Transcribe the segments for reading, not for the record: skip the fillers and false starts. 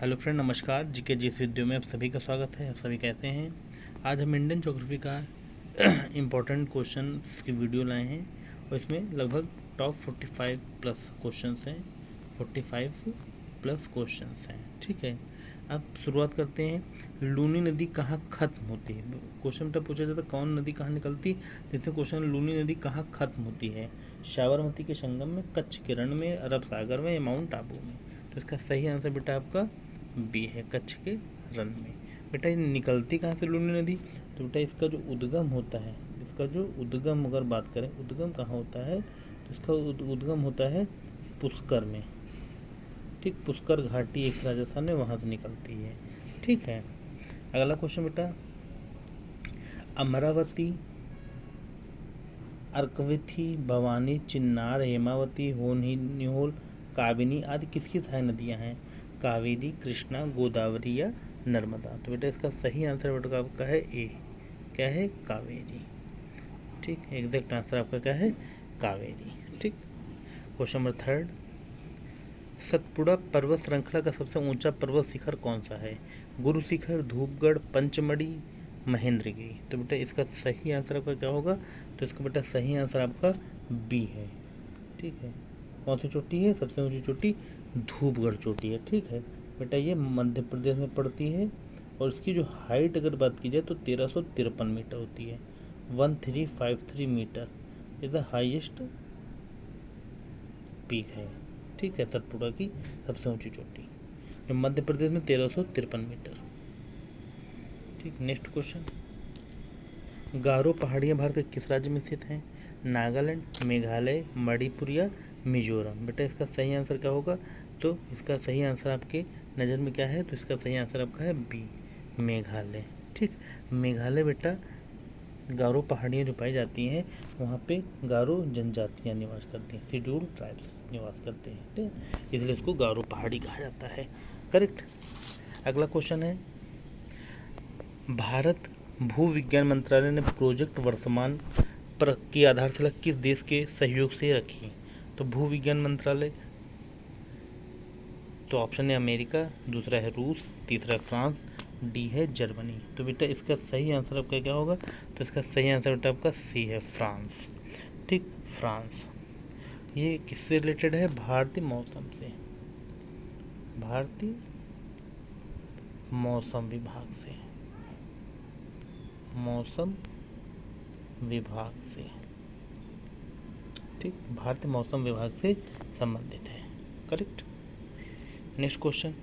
Hello friend, नमस्कार। GK जी इस video में आप सभी का स्वागत है। आप सभी कैसे हैं? आज हम इंडियन ज्योग्राफी का इम्पोर्टेंट क्वेश्चन की वीडियो लाए हैं और इसमें लगभग टॉप 45 प्लस क्वेश्चंस हैं। 45 प्लस क्वेश्चंस हैं, ठीक है। अब शुरुआत करते हैं। लूनी नदी कहाँ ख़त्म होती है? क्वेश्चन तो पूछा जाता कौन नदी कहाँ निकलती, जैसे क्वेश्चन लूनी नदी कहाँ ख़त्म होती है? साबरमती के संगम में, कच्छ के रण में, अरब सागर में या माउंट आबू में? तो इसका सही आंसर बेटा आपका बी है, कच्छ के रण में। बेटा ये निकलती कहाँ से लूनी नदी? तो बेटा इसका जो उद्गम होता है, इसका जो उद्गम अगर बात करें, उद्गम कहाँ होता है, तो इसका उद्गम होता है पुष्कर में। ठीक, पुष्कर घाटी एक राजस्थान में, वहाँ से निकलती है। ठीक है। अगला क्वेश्चन बेटा, अमरावती, अर्कविथी, भवानी, चिन्नार, हेमावती, होन्होल, काबिनी आदि किसकी सहायक नदियाँ हैं? कावेरी, कृष्णा, गोदावरी या नर्मदा? तो बेटा इसका सही आंसर बेटा आपका है ए, क्या है? कावेरी। ठीक, एग्जैक्ट आंसर आपका क्या है? कावेरी। ठीक। क्वेश्चन नंबर 3, सतपुड़ा पर्वत श्रृंखला का सबसे ऊंचा पर्वत शिखर कौन सा है? गुरु शिखर, धूपगढ़, पंचमढ़ी, महेंद्रगिरी? तो बेटा इसका सही आंसर आपका क्या होगा? तो इसका बेटा सही आंसर आपका बी है। ठीक है। कौन सी चोटी है? सबसे ऊंची चोटी धूपगढ़ चोटी है। ठीक है बेटा, ये मध्य प्रदेश में पड़ती है और इसकी जो हाइट अगर बात की जाए तो 1353 मीटर होती है। 1353 metre is the highest peak है। ठीक है, सतपुड़ा की सबसे ऊंची चोटी जो मध्य प्रदेश में 1353 मीटर। ठीक, नेक्स्ट क्वेश्चन, गारो पहाड़ियाँ भारत के किस राज्य में स्थित हैं? नागालैंड, मेघालय, मणिपुर या मिजोरम? बेटा इसका सही आंसर क्या होगा? तो इसका सही आंसर आपके नज़र में क्या है? तो इसका सही आंसर आपका है बी, मेघालय। ठीक, मेघालय बेटा गारो पहाड़ियाँ जो पाई जाती हैं वहाँ पे गारो जनजातियाँ निवास करती हैं, शेड्यूल्ड ट्राइब्स निवास करते हैं। ठीक है, इसलिए इसको गारो पहाड़ी कहा जाता है। करेक्ट। अगला क्वेश्चन है, भारत भू विज्ञान मंत्रालय ने प्रोजेक्ट वर्तमान पर की आधारशिला किस देश के सहयोग से रखी? तो भू विज्ञान मंत्रालय, तो ऑप्शन है अमेरिका, दूसरा है रूस, तीसरा है फ्रांस, डी है जर्मनी? तो बेटा इसका सही आंसर आपका क्या होगा? तो इसका सही आंसर बेटा आपका सी है, फ्रांस। ठीक, फ्रांस। ये किससे रिलेटेड है? भारतीय मौसम से, भारतीय मौसम विभाग से, मौसम विभाग से। ठीक, भारतीय मौसम विभाग से संबंधित है। करेक्ट। नेक्स्ट क्वेश्चन,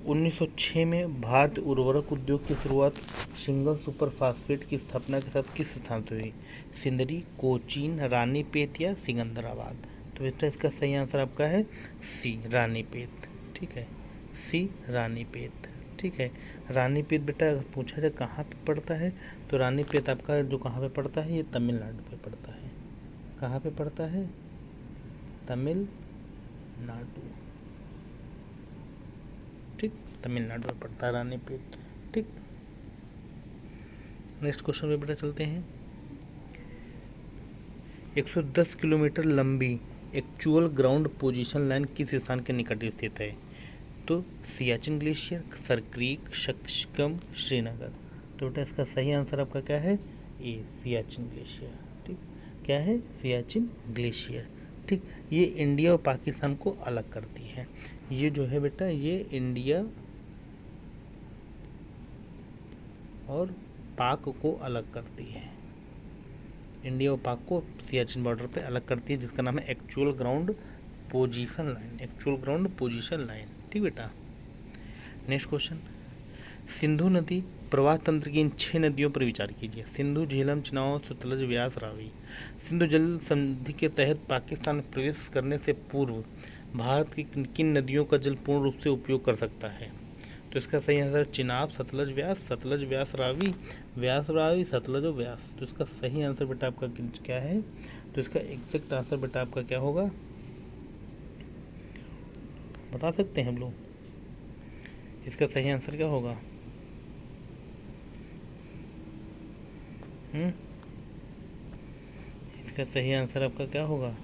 1906 में भारतीय उर्वरक उद्योग की शुरुआत सिंगल सुपर फास्फेट की स्थापना के साथ किस स्थान से हुई? सिंदरी, कोचीन, रानीपेत या सिकंदराबाद? तो बेटा इसका सही आंसर आपका है सी, रानीपेत। ठीक है, सी, रानीपेत। ठीक है, रानीपेत बेटा अगर पूछा जाए कहाँ पे पड़ता है, तो रानीपेत आपका जो कहाँ पे पड़ता है, ये तमिलनाडु पे पड़ता है। कहाँ पे पड़ता है? तमिलनाडु। ठीक, तमिलनाडु में पड़ता है रानीपेट। ठीक, नेक्स्ट क्वेश्चन पे बेटा चलते हैं। 110 किलोमीटर लंबी एक्चुअल ग्राउंड पोजीशन लाइन किस स्थान के निकट स्थित है? तो सियाचिन ग्लेशियर, सर क्रीक, शक्सकम, श्रीनगर? तो बेटा इसका सही आंसर आपका क्या है? A, Siachen glacier. ठीक, क्या है? सियाचिन ग्लेशियर। ठीक, ये इंडिया और पाकिस्तान को अलग करती है। ये जो है बेटा, ये इंडिया और पाक को अलग करती है। इंडिया और पाक को सियाचिन बॉर्डर पे अलग करती है, जिसका नाम है actual ground position line, actual ground position line. ठीक बेटा। नेक्स्ट क्वेश्चन, सिंधु नदी प्रवाह तंत्र की इन 6 नदियों पर विचार कीजिए। सिंधु, झेलम, चिनाब, सतलज, व्यास, रावी? सिंधु जल संधि के तहत पाकिस्तान में प्रवेश करने से पूर्व भारत की किन नदियों का जल पूर्ण रूप से उपयोग कर सकता है? तो इसका सही आंसर चिनाब, सतलज, व्यास, सतलज, व्यास, रावी, व्यास, रावी, सतलज और व्यास? तो इसका सही आंसर बेटा आपका क्या है? तो इसका एग्जैक्ट आंसर बेटा आपका क्या होगा, बता सकते हैं हम लोग? इसका सही आंसर क्या होगा? इसका सही आंसर आपका क्या होगा?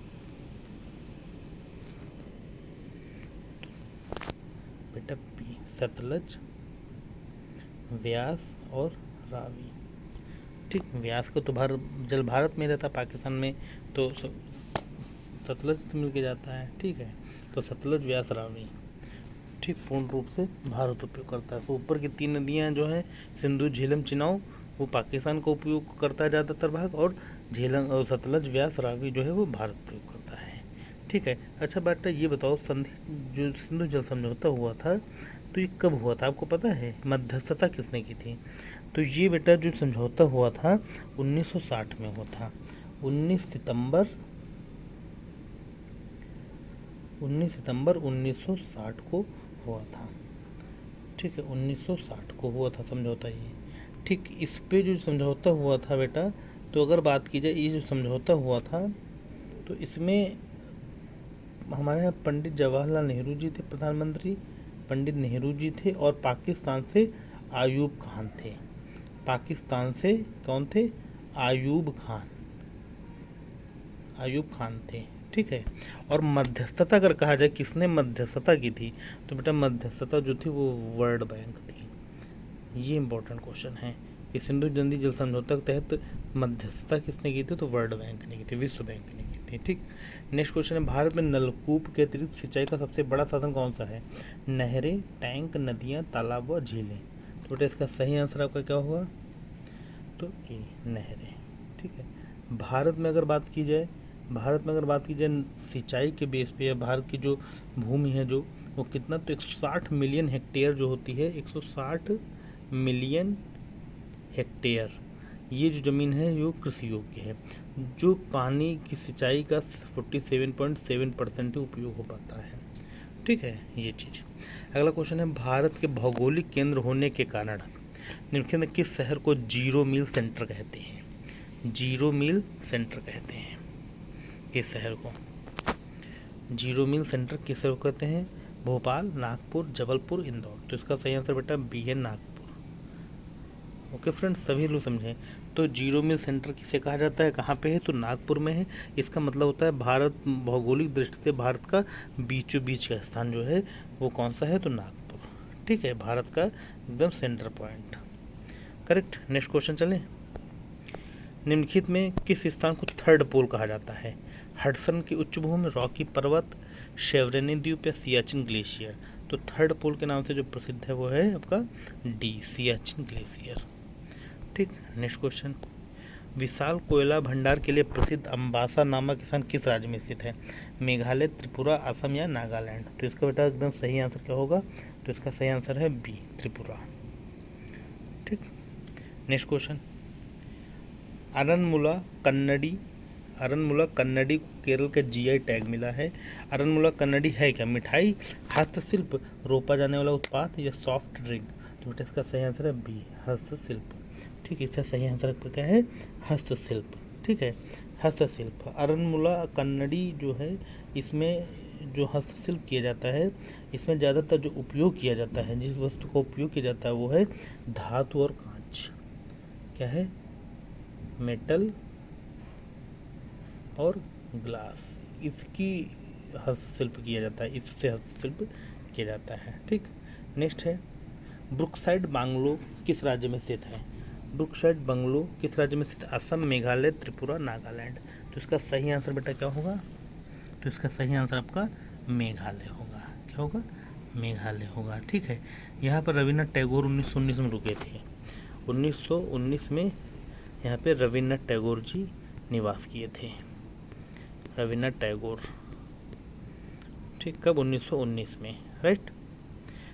बेटा बी, सतलज, व्यास और रावी। ठीक, व्यास को तो जल भारत में रहता, पाकिस्तान में तो सतलज तो मिल के जाता है। ठीक है, तो सतलज, व्यास, रावी ठीक पूर्ण रूप से भारत उपयोग करता है। तो ऊपर की 3 नदियाँ जो हैं सिंधु, झेलम, चिनाब, वो पाकिस्तान का उपयोग करता है ज़्यादातर भाग, और झेलम और सतलज, व्यास, रावी जो है वो भारत उपयोग करता है। ठीक है, अच्छा बेटा ये बताओ, संधि जो सिंधु जल समझौता हुआ था तो ये कब हुआ था, आपको पता है? मध्यस्थता किसने की थी? तो ये बेटा जो समझौता हुआ था 1960 में हुआ था। 19 सितंबर 1960 को हुआ था। ठीक है, 1960 को हुआ था समझौता ये। ठीक, इस पे जो समझौता हुआ था बेटा, तो अगर बात की जाए, ये जो समझौता हुआ था तो इसमें हमारे यहाँ पंडित जवाहरलाल नेहरू जी थे प्रधानमंत्री, पंडित नेहरू जी थे, और पाकिस्तान से आयूब खान थे। पाकिस्तान से कौन थे? आयूब खान थे। ठीक है, और मध्यस्थता अगर कहा जाए किसने मध्यस्थता की थी, तो बेटा मध्यस्थता जो थी वो वर्ल्ड बैंक थी। ये इंपॉर्टेंट क्वेश्चन है कि सिंधु नदी जल समझौता के तहत मध्यस्थता किसने की थी, तो वर्ल्ड बैंक ने की थी, विश्व बैंक ने की थी। ठीक, नेक्स्ट क्वेश्चन है, भारत में नलकूप के अतिरिक्त सिंचाई का सबसे बड़ा साधन कौन सा है? नहरें, टैंक, नदियाँ, तालाब व झीलें। तो बेटा इसका सही आंसर आपका क्या हुआ? तो ए, नहरें। ठीक है, भारत में अगर बात की जाए सिंचाई के बेस पे, या भारत की जो भूमि है जो वो कितना, तो 160 मिलियन हेक्टेयर जो होती है, 160 मिलियन हेक्टेयर ये जो ज़मीन है वो कृषि योग्य है, जो पानी की सिंचाई का 47.7% ही उपयोग हो पाता है। ठीक है, ये चीज़। अगला क्वेश्चन है, भारत के भौगोलिक केंद्र होने के कारण निम्नलिखित में किस शहर को जीरो मील सेंटर कहते हैं? जीरो मील सेंटर कहते हैं किस शहर को? जीरो मील सेंटर किस शहर को कहते हैं? भोपाल, नागपुर, जबलपुर, इंदौर। तो इसका सही आंसर बेटा बी है, नागपुर। ओके फ्रेंड्स, सभी लोग समझें। तो जीरो मील सेंटर किसे कहा जाता है, कहाँ पे है? तो नागपुर में है। इसका मतलब होता है भारत भौगोलिक दृष्टि से भारत का बीचों बीच का स्थान जो है वो कौन सा है, तो नागपुर। ठीक है, भारत का एकदम centre point. Correct. Next question चलें। निम्नलिखित में किस स्थान को थर्ड पोल कहा जाता है? हडसन की उच्च भूमि, रॉकी पर्वत, शेवरेनी द्वीप या सियाचिन ग्लेशियर। तो थर्ड पोल के नाम से जो प्रसिद्ध है वो है आपका डी, सियाचिन ग्लेशियर। ठीक, नेक्स्ट क्वेश्चन, विशाल कोयला भंडार के लिए प्रसिद्ध अम्बासा नामक स्थान किस राज्य में स्थित है? मेघालय, त्रिपुरा, असम या नागालैंड। तो इसका बेटा एकदम सही आंसर क्या होगा? तो इसका सही आंसर है बी, त्रिपुरा। ठीक, नेक्स्ट क्वेश्चन, अरनमुला कन्नडी को केरल का जीआई टैग मिला है। अरनमुला कन्नडी है क्या? मिठाई, हस्तशिल्प, रोपा जाने वाला उत्पाद या सॉफ्ट ड्रिंक। तो बेटा इसका सही आंसर है बी, हस्तशिल्प। ठीक, इसका सही आंसर क्या है? हस्तशिल्प। ठीक है, हस्तशिल्प। अरनमुला कन्नडी जो है इसमें जो हस्तशिल्प किया जाता है, इसमें ज़्यादातर जो उपयोग किया जाता है, जिस वस्तु का उपयोग किया जाता है वो है धातु और कांच। क्या है? मेटल और ग्लास, इसकी हस्तशिल्प किया जाता है, इससे हस्तशिल्प किया जाता है। ठीक, नेक्स्ट है, ब्रुकसाइड बांग्लो किस राज्य में स्थित है? ब्रुकसाइड बंगलो किस राज्य में स्थित? असम, मेघालय, त्रिपुरा, नागालैंड। तो इसका सही आंसर बेटा क्या होगा? तो इसका सही आंसर आपका मेघालय होगा। क्या होगा? मेघालय होगा। ठीक है, यहाँ पर रविन्द्रनाथ टैगोर 1919 में रुके थे। 1919 में यहाँ पे रविन्द्रनाथ टैगोर जी निवास किए थे। रविन्द्रनाथ टैगोर। ठीक, कब? 1919 में। राइट।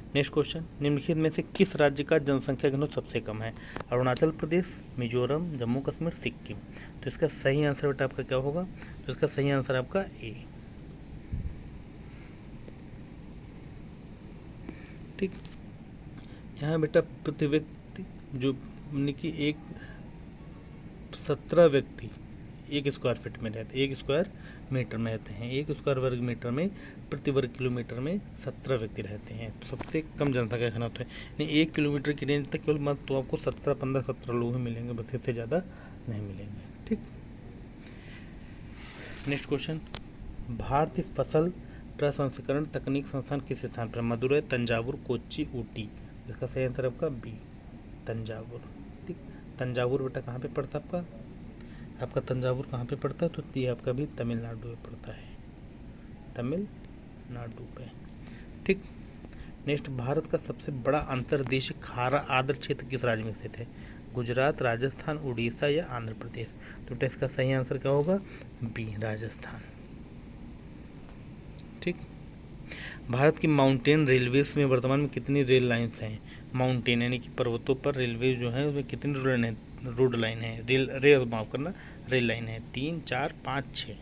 नेक्स्ट क्वेश्चन, निम्नलिखित में से किस राज्य का जनसंख्या घनत्व सबसे कम है? अरुणाचल प्रदेश, मिजोरम, जम्मू कश्मीर, सिक्किम। तो इसका सही आंसर बेटा आपका क्या होगा? तो इसका सही आंसर आपका ए। ठीक, यहाँ बेटा प्रति व्यक्ति जो कि 17 व्यक्ति 1 स्क्वायर फीट में रहते, 1 स्क्वायर मीटर में रहते हैं। 1 स्क्वायर वर्ग मीटर में प्रति वर्ग किलोमीटर में 17 व्यक्ति रहते हैं। तो सबसे कम जनसंख्या घनत्व है, यानी 1 किलोमीटर की रेंज तक केवल मत तो आपको 17 लोग ही मिलेंगे, बस इससे ज़्यादा नहीं मिलेंगे। ठीक, नेक्स्ट क्वेश्चन, भारतीय फसल प्रसंस्करण तकनीक संस्थान किस स्थान पर? मदुरै, तंजावुर, कोच्चि, ऊटी। इसका सही आंसर आपका बी, तंजावुर। ठीक, तंजावुर बेटा कहाँ पे पड़ता है आपका तंजावुर कहाँ पे पड़ता है? तो ये आपका भी तमिलनाडु में पड़ता है, तमिलनाडु पे। ठीक, नेक्स्ट, भारत का सबसे बड़ा अंतर्देशीय खारा आर्द्र क्षेत्र किस राज्य में स्थित है? गुजरात, राजस्थान, उड़ीसा या आंध्र प्रदेश। तो टेस्ट का सही आंसर क्या होगा? बी, राजस्थान। ठीक, भारत की माउंटेन रेलवेज में वर्तमान में कितनी रेल लाइन्स हैं? माउंटेन यानी कि पर्वतों पर रेलवे जो है उसमें कितनी रोड लाइन है, रेल लाइन है? 3, 4, 5, 6।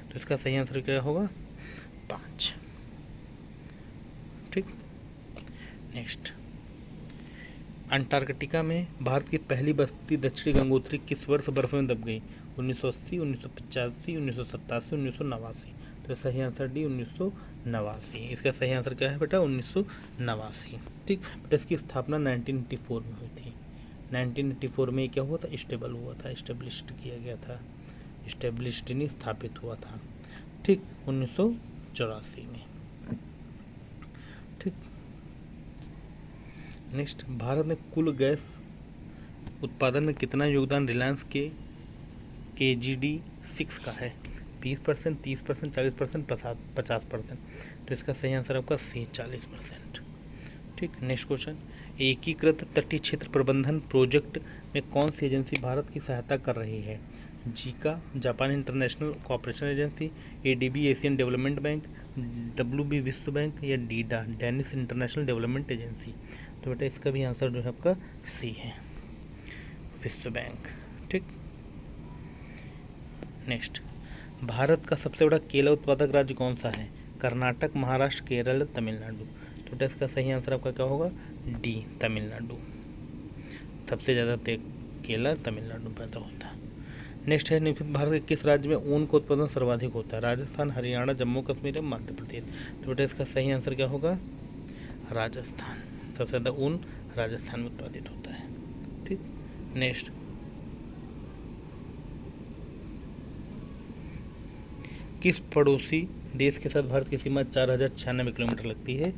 तो इसका सही आंसर क्या होगा? 5। ठीक, नेक्स्ट, अंटार्कटिका में भारत की पहली बस्ती दक्षिणी गंगोत्री किस वर्ष बर्फ में दब गई? 1980, 1985, 1987, 1989। तो सही आंसर डी, 1989। इसका सही आंसर क्या है बेटा? 1989। ठीक बेटा, इसकी स्थापना 1984 में हुई थी। 1984 में क्या हुआ था? इस्टेब्लिश्ड किया गया था, इस्टेब्लिश्ड नहीं, स्थापित हुआ था। ठीक, 1984 में। ठीक, नेक्स्ट, भारत में कुल गैस उत्पादन में कितना योगदान रिलायंस के KGD6 का है? 20%, 30%, 40%, 50%। तो इसका सही आंसर आपका सी, 40%। ठीक, नेक्स्ट क्वेश्चन, एकीकृत तटीय क्षेत्र प्रबंधन प्रोजेक्ट में कौन सी एजेंसी भारत की सहायता कर रही है? Zika, Japan international cooperation agency, ADB Asian development bank, WB विश्व बैंक या Dida Danish international development agency. तो बेटा इसका भी आंसर जो है आपका सी है, विश्व बैंक। ठीक, नेक्स्ट, भारत का सबसे बड़ा केला उत्पादक राज्य कौन सा है? कर्नाटक, महाराष्ट्र, केरल, तमिलनाडु। तो टेस्ट का सही आंसर आपका क्या होगा? डी, तमिलनाडु। सबसे ज़्यादा केला तमिलनाडु में पैदा होता है। नेक्स्ट है, निम्नलिखित भारत के किस राज्य में ऊन का उत्पादन सर्वाधिक होता है? राजस्थान, हरियाणा, जम्मू कश्मीर या मध्य प्रदेश। तो टेस्ट का सही आंसर क्या होगा? राजस्थान। सबसे ज़्यादा ऊन राजस्थान में उत्पादित होता है। ठीक, नेक्स्ट, किस पड़ोसी देश के साथ भारत की सीमा 4096 किलोमीटर लगती है?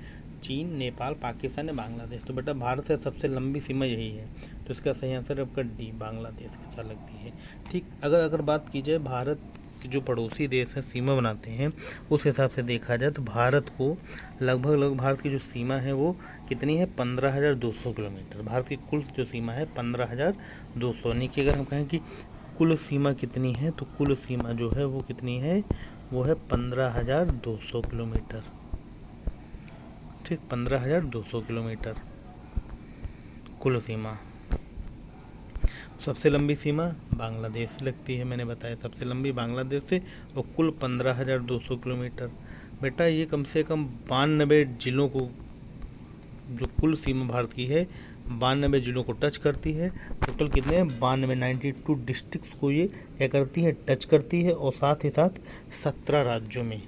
चीन, नेपाल, पाकिस्तान या बांग्लादेश। तो बेटा भारत से सबसे लंबी सीमा यही है, तो इसका सही आंसर आपका डी, बांग्लादेश के साथ लगती है। ठीक, अगर बात की जाए भारत के जो पड़ोसी देश हैं सीमा बनाते हैं, उस हिसाब से देखा जाए तो भारत को लगभग भारत की जो सीमा है वो कितनी है? 15,200 किलोमीटर। भारत की कुल जो सीमा है 15,200, यानी कि अगर हम कहें कि कुल सीमा कितनी है, तो कुल सीमा जो है वो कितनी है? वो है 15,200 किलोमीटर। ठीक, 15,200 किलोमीटर कुल सीमा। सबसे लंबी सीमा बांग्लादेश से लगती है, मैंने बताया सबसे लंबी बांग्लादेश से, और कुल 15,200 किलोमीटर। बेटा ये कम से कम 92 जिलों को, जो कुल सीमा भारत की है 92 जिलों को टच करती है। टोटल कितने हैं? 92 डिस्ट्रिक्ट्स को ये क्या करती है? टच करती है, और साथ ही साथ 17 राज्यों में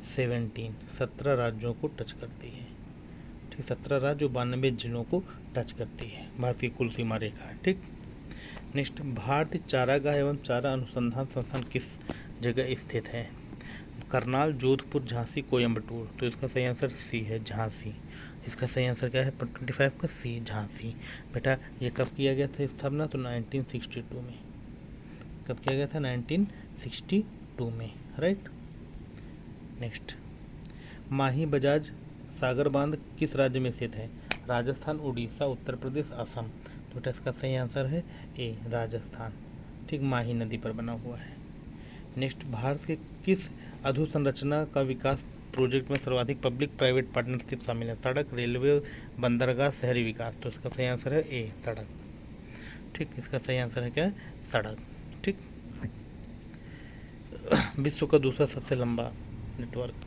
17 राज्यों को टच करती है। ठीक, 17 राज्य 92 जिलों को टच करती है, भारत की कुल सीमा रेखा है। ठीक, नेक्स्ट, भारतीय चारागाह एवं चारा अनुसंधान संस्थान किस जगह स्थित है? करनाल, जोधपुर, झांसी, कोयम्बटूर। तो इसका सही आंसर सी है, झांसी। इसका सही आंसर क्या है? 25 का सी, झांसी। बेटा ये कब किया गया था स्थापना? तो 1962 में। कब किया गया था? 1962 में, राइट। नेक्स्ट, माही बजाज सागर बांध किस राज्य में स्थित है? राजस्थान, उड़ीसा, उत्तर प्रदेश, असम। तो इसका सही आंसर है ए, राजस्थान। ठीक, माही नदी पर बना हुआ है। नेक्स्ट, भारत के किस अधोसंरचना का विकास प्रोजेक्ट में सर्वाधिक पब्लिक प्राइवेट पार्टनरशिप शामिल है? सड़क, रेलवे, बंदरगाह, शहरी विकास। तो इसका सही आंसर है ए, सड़क। ठीक, इसका सही आंसर है क्या है? सड़क। ठीक, विश्व का दूसरा सबसे लंबा नेटवर्क।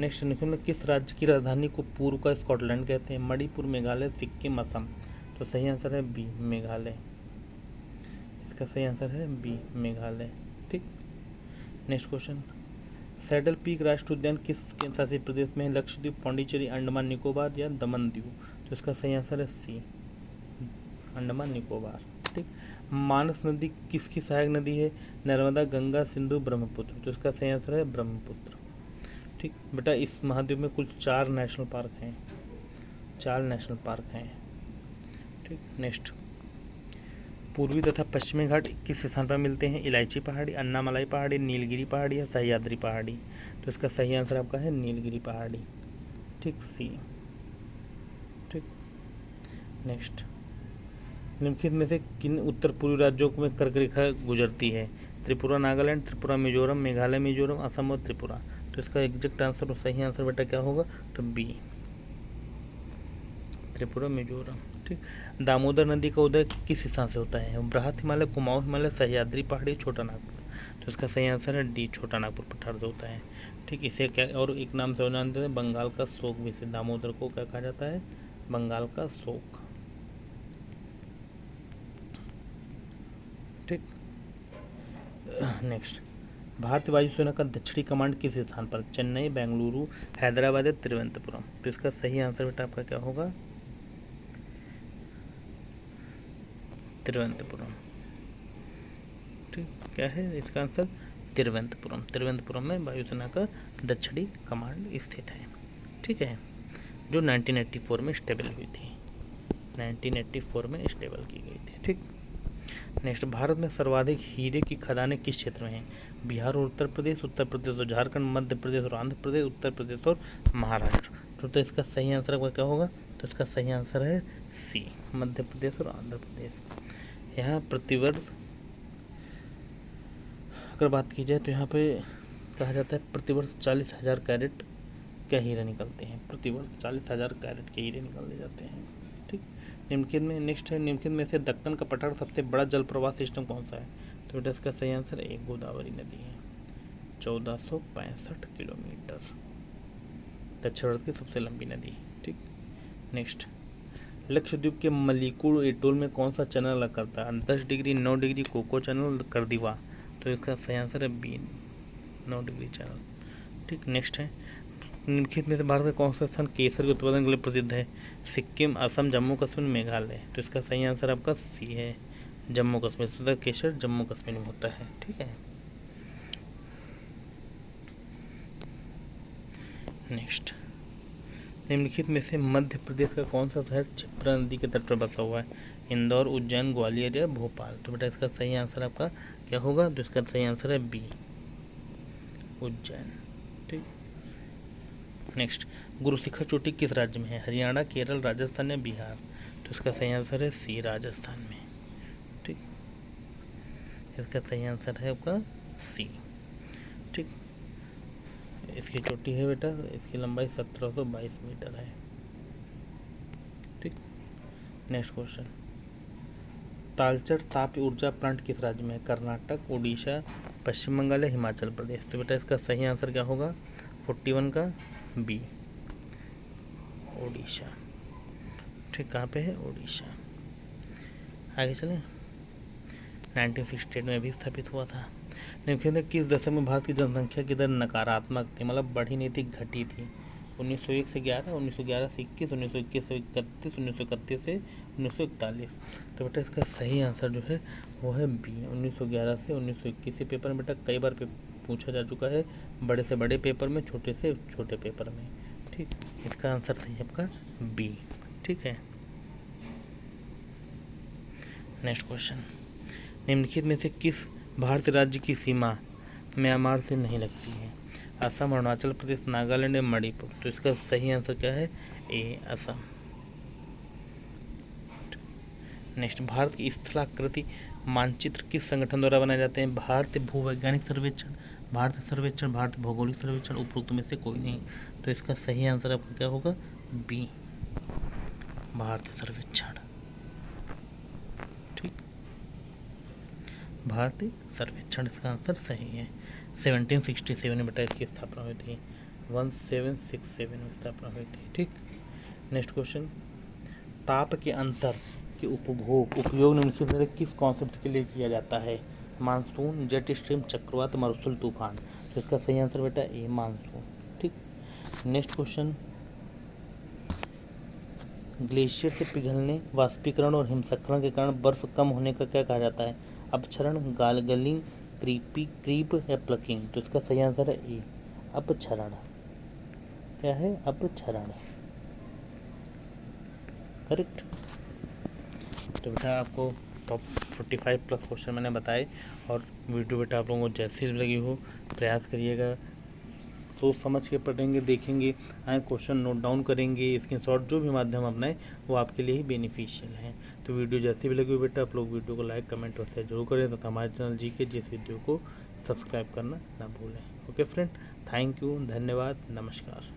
नेक्स्ट, निम्न में किस राज्य की राजधानी को पूर्व का स्कॉटलैंड कहते हैं? मणिपुर, मेघालय, सिक्किम, असम। तो सही आंसर है बी, मेघालय। इसका सही आंसर है बी, मेघालय। ठीक, नेक्स्ट क्वेश्चन, सैडल पीक राष्ट्रीय उद्यान किस केंद्र शासित प्रदेश में है? लक्षद्वीप, पांडिचेरी, अंडमान निकोबार या दमन दीव। तो इसका सही आंसर है सी, अंडमान निकोबार। ठीक, मानस नदी किसकी सहायक नदी है? नर्मदा, गंगा, सिंधु, ब्रह्मपुत्र। तो इसका सही आंसर है ब्रह्मपुत्र। ठीक बेटा, इस महाद्वीप में कुल 4 नेशनल पार्क हैं, 4 नेशनल पार्क हैं। ठीक, नेक्स्ट, पूर्वी तथा पश्चिमी घाट किस स्थान पर मिलते हैं? इलायची पहाड़ी, अन्नामलाई पहाड़ी, नीलगिरी पहाड़ी या सह्याद्री पहाड़ी? तो इसका सही आंसर आपका है नीलगिरी पहाड़ी। ठीक, सी। ठीक, नेक्स्ट, निम्नलिखित में से किन उत्तर पूर्वी राज्यों में कर्क रेखा गुजरती है? त्रिपुरा, नागालैंड, त्रिपुरा मिजोरम, मेघालय मिजोरम, असम और त्रिपुरा। तो इसका एग्जैक्ट आंसर और सही आंसर बेटा क्या होगा? तो बी, त्रिपुरा मिजोरम। ठीक, दामोदर नदी का उदय किस स्थान से होता है? बृहत हिमालय, कुमाऊं हिमालय, सह्याद्री पहाड़ी, छोटा नागपुर। तो इसका सही आंसर है डी, छोटा नागपुर पठार से होता है। ठीक, इसे क्या और एक नाम से जानते हैं, बंगाल का शोक भी से दामोदर को क्या कहा जाता है? बंगाल का शोक। ठीक, नेक्स्ट, भारतीय वायुसेना का दक्षिणी कमांड किस स्थान पर? चेन्नई, बेंगलुरु, हैदराबाद या तिरुवनंतपुरम। तो इसका सही आंसर बेटा आपका क्या होगा? तिरुवनंतपुरम। ठीक, क्या है इसका आंसर? तिरुवनंतपुरम। तिरुवनंतपुरम में वायुसेना का दक्षिणी कमांड स्थित है। ठीक है, जो 1984 में स्टेबल हुई थी, 1984 में स्टेबल की गई थी। ठीक, नेक्स्ट, भारत में सर्वाधिक हीरे की खदानें किस क्षेत्र में हैं? बिहार और उत्तर प्रदेश और झारखंड, मध्य प्रदेश और आंध्र प्रदेश, उत्तर प्रदेश और महाराष्ट्र। तो इसका सही आंसर आपका क्या होगा? तो इसका सही आंसर है सी, मध्य प्रदेश और आंध्र प्रदेश। यहाँ प्रतिवर्ष अगर बात की जाए तो यहाँ पे कहा जाता है प्रतिवर्ष 40,000 कैरेट क्या हीरे निकलते हैं, प्रतिवर्ष 40,000 कैरेट के हीरे निकाले जाते हैं। ठीक, निम्नलिखित में नेक्स्ट है, निम्नलिखित में से दक्कन का पठार सबसे बड़ा जल प्रवाह सिस्टम कौन सा है? तो बेटा इसका सही आंसर एक गोदावरी नदी है, 1465 किलोमीटर, दक्षिण भारत की सबसे लंबी नदी। ठीक, नेक्स्ट, लक्षद्वीप के मलिकुड़ एटोल में कौन सा चैनल अलग करता है? 10 डिग्री, 9 डिग्री, कोको चैनल, करदीवा। तो इसका सही आंसर है बी, 9 डिग्री चैनल। ठीक, नेक्स्ट है, निम्नलिखित में से भारत का कौन सा स्थान केसर के उत्पादन के लिए प्रसिद्ध है? सिक्किम, असम, जम्मू कश्मीर, मेघालय। तो इसका सही आंसर आपका सी है, जम्मू कश्मीर। इसमें केसर जम्मू कश्मीर में होता है। ठीक है, नेक्स्ट, निम्नलिखित में से मध्य प्रदेश का कौन सा शहर क्षिप्रा नदी के तट पर बसा हुआ है? इंदौर, उज्जैन, ग्वालियर या भोपाल। तो बेटा इसका सही आंसर आपका क्या होगा? तो इसका सही आंसर है बी, उज्जैन। ठीक, नेक्स्ट, गुरु शिखर चोटी किस राज्य में है? हरियाणा, केरल, राजस्थान या बिहार। तो इसका सही आंसर है सी, राजस्थान में। ठीक, इसका सही आंसर है आपका सी। ठीक, इसकी चोटी है बेटा, इसकी लंबाई 1722 मीटर है। ठीक, नेक्स्ट क्वेश्चन, तालचर ताप ऊर्जा प्लांट किस राज्य में है? कर्नाटक, उड़ीसा, पश्चिम बंगाल या हिमाचल प्रदेश। तो बेटा इसका सही आंसर क्या होगा? 41 का बी, उड़ीसा। ठीक, कहाँ पे है? उड़ीसा। आगे चलें, 1968 में भी स्थापित हुआ था। निम्नलिखित में किस दशक में भारत की जनसंख्या की दर नकारात्मक थी, मतलब बढ़ी नहीं थी, घटी थी? 1901 से 11, 1911 से 21, 1921 से 31, 1931 से 1941। तो बेटा इसका सही आंसर जो है वो है बी, 1911 से 1921 से पेपर में बेटा कई बार पूछा जा चुका है, बड़े से बड़े पेपर में, छोटे से छोटे पेपर में। ठीक, इसका आंसर सही है आपका बी। ठीक है, नेक्स्ट क्वेश्चन, निम्नलिखित में से किस भारतीय राज्य की सीमा म्यांमार से नहीं लगती है? असम, अरुणाचल प्रदेश, नागालैंड या मणिपुर। तो इसका सही आंसर क्या है? ए, असम। नेक्स्ट, भारत की स्थलाकृति मानचित्र किस संगठन द्वारा बनाए जाते हैं? भारतीय भूवैज्ञानिक सर्वेक्षण, भारतीय सर्वेक्षण, भारतीय भौगोलिक सर्वेक्षण, उपरोक्त में से कोई नहीं। तो इसका सही आंसर आपका क्या होगा? बी, भारतीय सर्वेक्षण। ठीक, भारतीय सर्वेक्षण इसका आंसर सही है। 1767 में बेटा इसकी स्थापना हुई थी, 1767 में स्थापना हुई थी। ठीक, नेक्स्ट क्वेश्चन, ताप के अंतर के उपयोग निम्नलिखित में किस कॉन्सेप्ट के लिए किया जाता है? मानसून, जेट स्ट्रीम, चक्रवात, मरुस्थल, तूफान। तो इसका सही आंसर बेटा ए, मानसून। ठीक, नेक्स्ट क्वेश्चन, ग्लेशियर से पिघलने, वाष्पीकरण और हिमस्खलन के कारण बर्फ कम होने का क्या कहा जाता है? अपक्षरण, गालगलिंग, क्रीप या प्लकिंग। तो इसका सही आंसर है ए, अपक्षरण। क्या है, अपक्षरण। करेक्ट। तो बेटा आपको टॉप 45 प्लस क्वेश्चन मैंने बताए, और वीडियो बेटा आप लोगों को जैसी लगी हो प्रयास करिएगा, सोच समझ के पढ़ेंगे, देखेंगे, क्वेश्चन नोट डाउन करेंगे, स्क्रीनशॉट जो भी माध्यम अपनाएं वो आपके लिए ही बेनिफिशियल हैं। तो वीडियो जैसी भी लगी हो बेटा आप लोग वीडियो को लाइक, कमेंट और शेयर जरूर करें तथा हमारे चैनल जीके जिस वीडियो को सब्सक्राइब करना ना भूलें। ओके फ्रेंड, थैंक यू, धन्यवाद, नमस्कार।